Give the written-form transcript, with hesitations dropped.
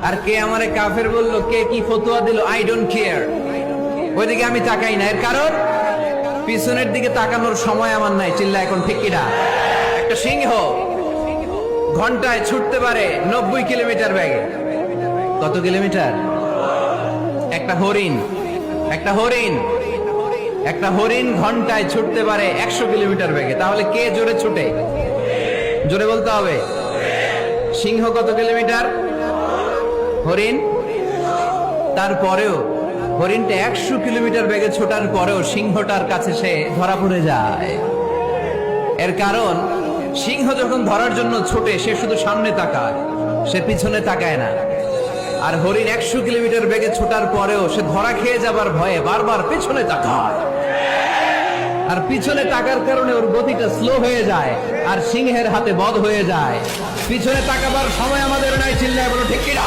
আর কে আমারে কাফের বললো, কে কি ফতোয়া দিল, আই ডোন্ট কেয়ার, ওইদিকে আমি তাকাই না। এর কারণ পিছনের দিকে তাকানোর সময় আমার নাই। চিল্লা এখন ঠিক কিনা? একটা সিংহ ঘন্টায় ছুটতে পারে 90 কিলোমিটার বেগে। কত কিলোমিটার? একটা হরিণ ঘন্টায় ছুটতে পারে 100 কিলোমিটার বেগে। তাহলে কে জোরে ছুটে? জোরে বলতে হবে। সিংহ কত কিলোমিটার? হরিণ। তারপরেও হরিণটা 100 কিলোমিটার বেগে ছোটার পরেও সিংহটার কাছে সে ধরা পড়ে যায়। এর কারণ সিংহ যখন ধরার জন্য ছোটে সে শুধু সামনে তাকায়, সে পিছনে তাকায় না। আর হরিণ 100 কিলোমিটার বেগে ছোটার পরেও সে ধরা খেয়ে যাবার ভয়ে বারবার পিছনে তাকায়। আর পিছনে তাকার কারণে ওর গতিটা স্লো হয়ে যায় আর সিংহের হাতে বধ হয়ে যায়। পিছনে তাকাবার সময় আমাদের নাই। চিল্লায় বলো ঠিক কিনা?